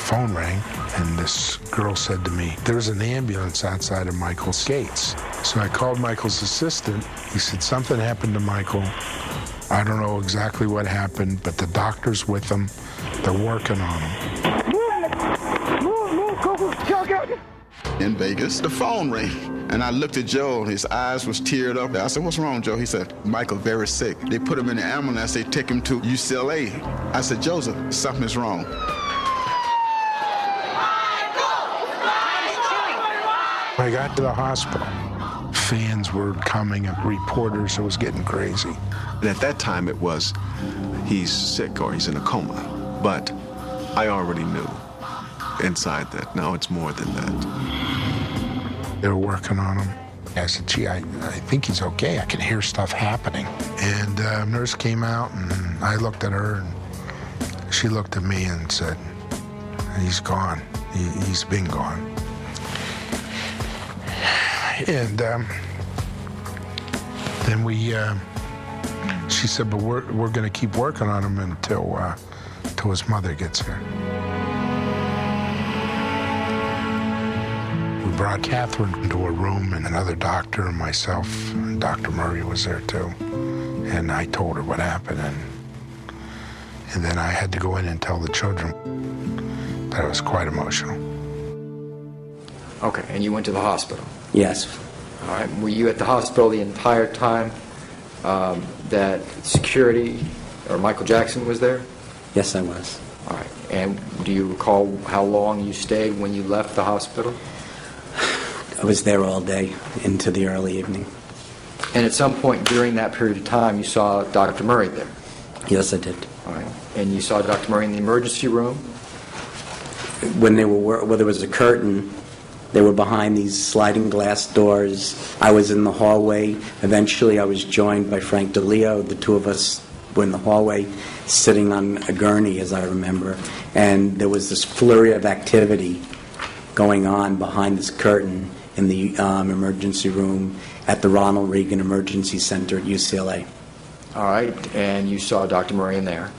phone rang, and this girl said to me, "There's an ambulance outside of Michael's gates." So I called Michael's assistant. He said, "Something happened to Michael. I don't know exactly what happened, but the doctor's with him. They're working on him." In Vegas, the phone rang, and I looked at Joe. His eyes was teared up. I said, "What's wrong, Joe?" He said, "Michael, very sick. They put him in the ambulance. They take him to UCLA." I said, "Joseph, something is wrong." I got to the hospital. Fans were coming and reporters. It was getting crazy. At that time, it was, he's sick or he's in a coma. But I already knew inside that, no, it's more than that. They were working on him. I said, "Gee, I think he's okay. I can hear stuff happening." And a nurse came out, and I looked at her, and she looked at me and said, "He's gone. He's been gone." And then she said, "But we're going to keep working on him until his mother gets here." We brought Katherine into a room, and another doctor and myself, and Dr. Murray was there too. And I told her what happened, and then I had to go in and tell the children. That was quite emotional. Okay, and you went to the hospital? Yes. All right, were you at the hospital the entire time that security or Michael Jackson was there? Yes, I was. All right, and do you recall how long you stayed when you left the hospital? I was there all day into the early evening. And at some point during that period of time, you saw Dr. Murray there? Yes, I did. All right, and you saw Dr. Murray in the emergency room? When there was a curtain, they were behind these sliding glass doors. I was in the hallway. Eventually, I was joined by Frank DeLeo. The two of us were in the hallway, sitting on a gurney, as I remember. And there was this flurry of activity going on behind this curtain in the emergency room at the Ronald Reagan Emergency Center at UCLA. All right, and you saw Dr. Murray in there?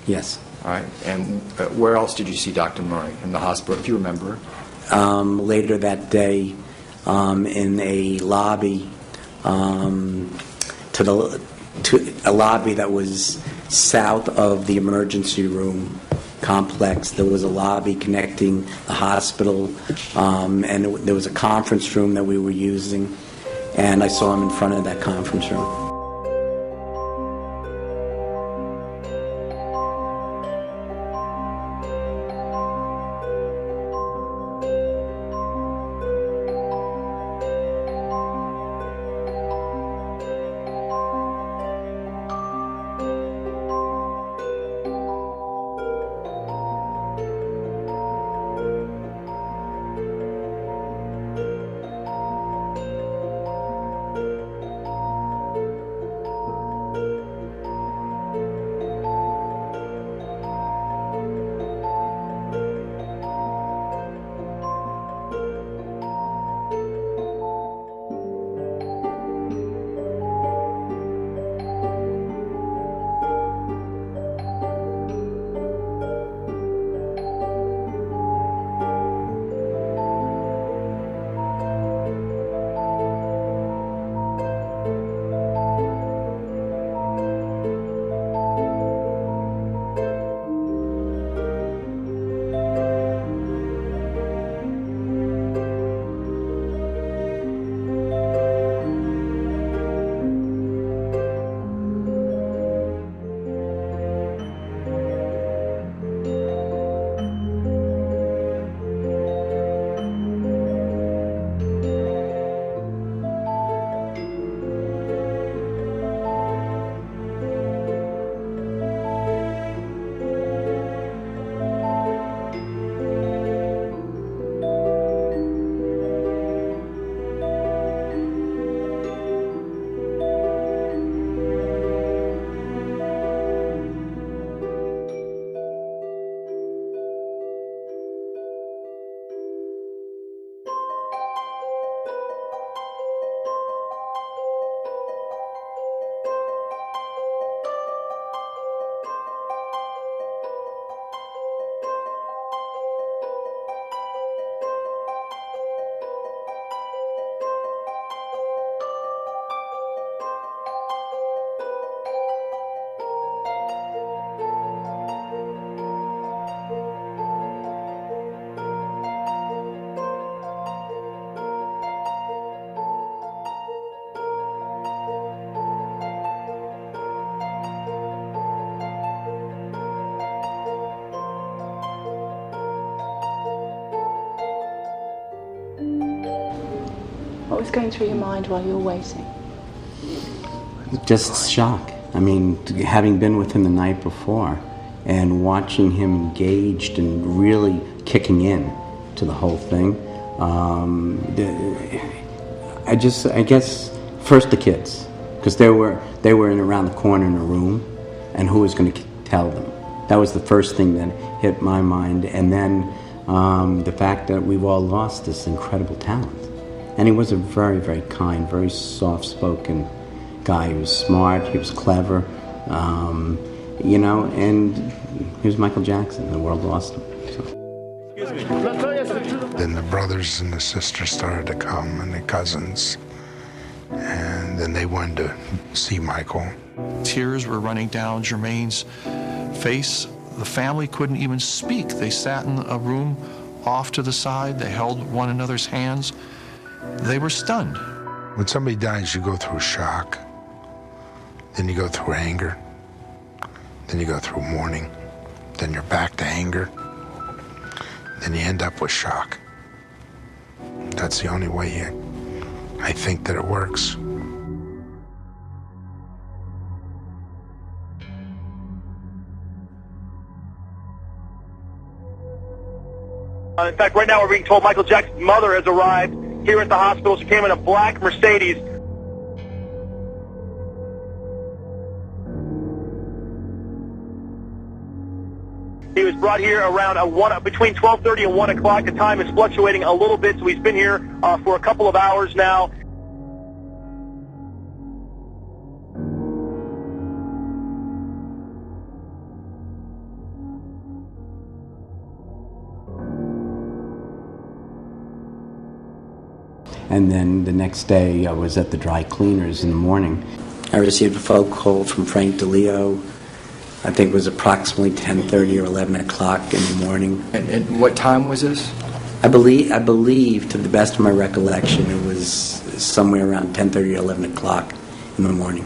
Yes. All right, and where else did you see Dr. Murray? In the hospital, if you remember? Later that day, in a lobby, to a lobby that was south of the emergency room complex. There was a lobby connecting the hospital, and there was a conference room that we were using, and I saw him in front of that conference room. was going through your mind while you were waiting? Just shock. I mean, having been with him the night before and watching him engaged and really kicking in to the whole thing, I guess first the kids, because they were in around the corner in a room, and who was going to tell them? That was the first thing that hit my mind, and then the fact that we've all lost this incredible talent. And he was a very, very kind, very soft-spoken guy. He was smart, he was clever, and he was Michael Jackson. The world lost him. So. Then the brothers and the sisters started to come, and the cousins, and then they wanted to see Michael. Tears were running down Jermaine's face. The family couldn't even speak. They sat in a room off to the side. They held one another's hands. They were stunned. When somebody dies, you go through shock. Then you go through anger. Then you go through mourning. Then you're back to anger. Then you end up with shock. That's the only way I think that it works. In fact, right now we're being told Michael Jackson's mother has arrived here at the hospital. She came in a black Mercedes. He was brought here around between 12:30 and 1 o'clock. The time is fluctuating a little bit, so he's been here for a couple of hours now. And then the next day, I was at the dry cleaners in the morning. I received a phone call from Frank DeLeo. I think it was approximately 10:30 or 11 o'clock in the morning. And what time was this? I believe, to the best of my recollection, it was somewhere around 10:30 or 11 o'clock in the morning.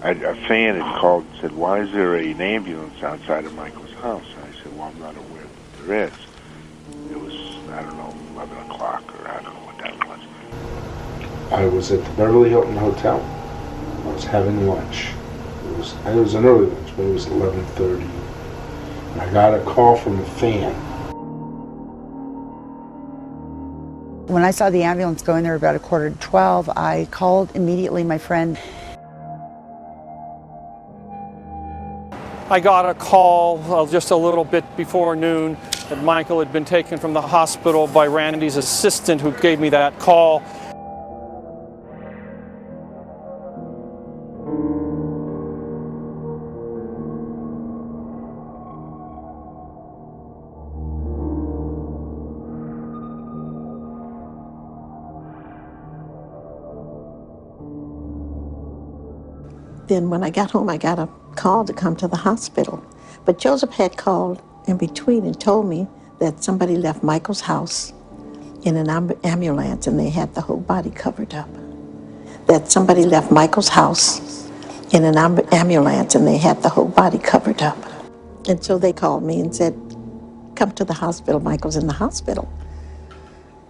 A fan had called and said, "Why is there an ambulance outside of Michael's house?" And I said, "Well, I'm not aware that there is." It was, I don't know, 11 o'clock, or I don't know what that was. I was at the Beverly Hilton Hotel. I was having lunch. It was an early lunch, but it was 11:30. And I got a call from the fan. When I saw the ambulance going there about 11:45, I called immediately my friend. I got a call just a little bit before noon that Michael had been taken from the hospital by Randy's assistant, who gave me that call. Then when I got home, I got a call to come to the hospital. But Joseph had called in between and told me that somebody left Michael's house in an ambulance and they had the whole body covered up. That somebody left Michael's house in an ambulance and they had the whole body covered up. And so they called me and said, "Come to the hospital. Michael's in the hospital."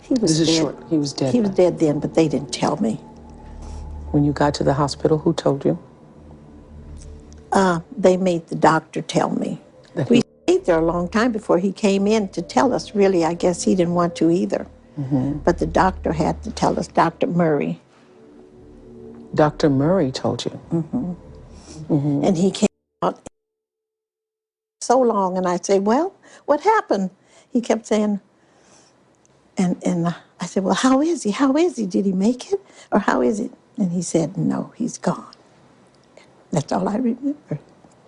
He was dead. He was dead. He was dead then, but they didn't tell me. When you got to the hospital, who told you? They made the doctor tell me. We stayed there a long time before he came in to tell us. Really, I guess he didn't want to either. Mm-hmm. But the doctor had to tell us, Dr. Murray. Dr. Murray told you? Mm-hmm. Mm-hmm. And he came out so long, and I said, "Well, what happened?" He kept saying, and I said, "Well, how is he? How is he? Did he make it? Or how is it?" And he said, "No, he's gone." That's all I remember.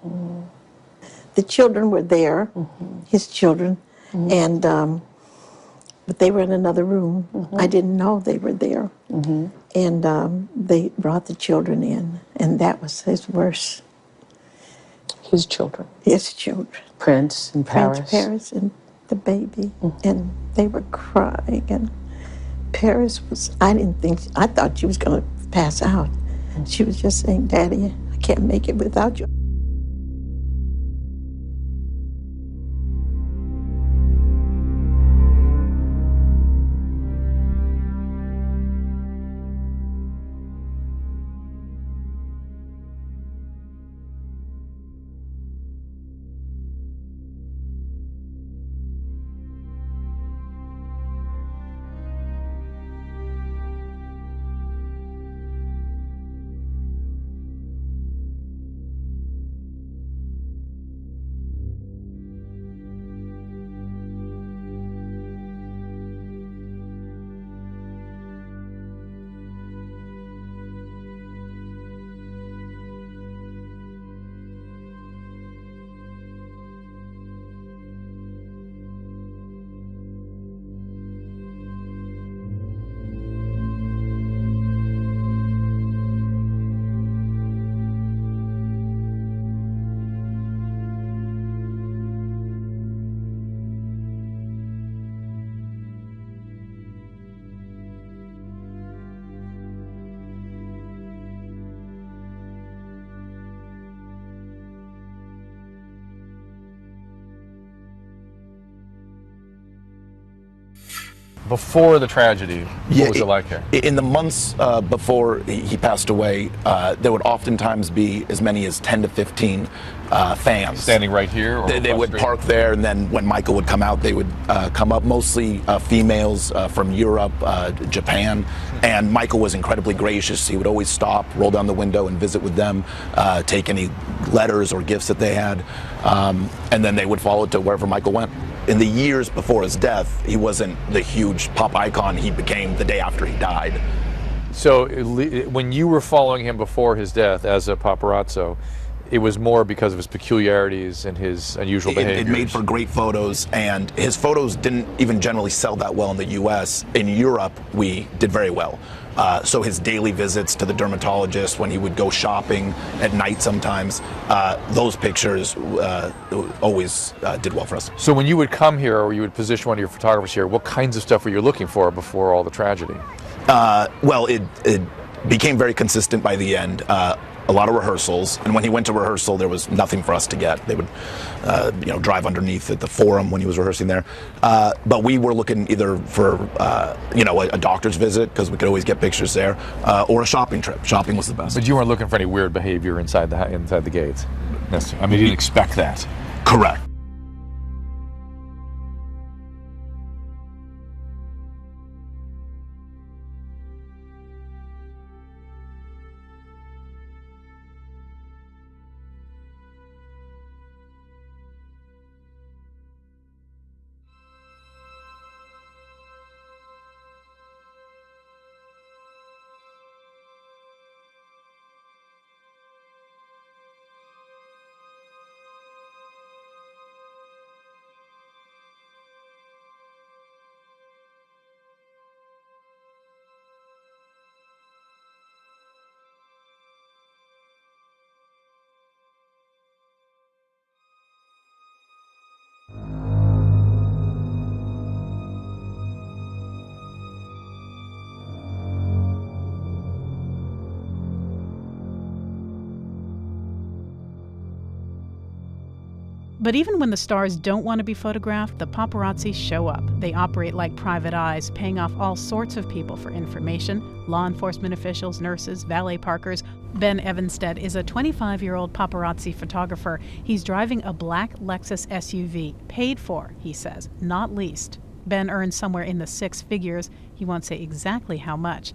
Mm. The children were there, his children, and but they were in another room. I didn't know they were there. And they brought the children in, and that was his worst. His children? His children. Prince and Paris? Prince, Paris, and the baby. And they were crying, and Paris was, I thought she was going to pass out. She was just saying, "Daddy, I can't make it without you." before the tragedy, what was it like here? In the months before he passed away, there would oftentimes be as many as 10 to 15 fans. Standing right here? Or they would park there, and then when Michael would come out, they would come up, mostly females from Europe, Japan. And Michael was incredibly gracious. He would always stop, roll down the window, and visit with them, take any letters or gifts that they had. And then they would follow to wherever Michael went. In the years before his death, he wasn't the huge pop icon he became the day after he died. So when you were following him before his death as a paparazzo, it was more because of his peculiarities and his unusual behavior. It made for great photos, and his photos didn't even generally sell that well in the U.S. In Europe, we did very well. So his daily visits to the dermatologist, when he would go shopping at night sometimes, those pictures always did well for us. So when you would come here, or you would position one of your photographers here, what kinds of stuff were you looking for before all the tragedy? Well, it became very consistent by the end. A lot of rehearsals, and when he went to rehearsal, there was nothing for us to get. They would, drive underneath at the Forum when he was rehearsing there. But we were looking either for, a doctor's visit, because we could always get pictures there, or a shopping trip. Shopping was the best. But you weren't looking for any weird behavior inside the gates. I mean, you didn't expect that. Correct. But even when the stars don't want to be photographed, the paparazzi show up. They operate like private eyes, paying off all sorts of people for information: law enforcement officials, nurses, valet parkers. Ben Evenstad is a 25-year-old paparazzi photographer. He's driving a black Lexus SUV, paid for, he says, not leased. Ben earns somewhere in the six figures. He won't say exactly how much.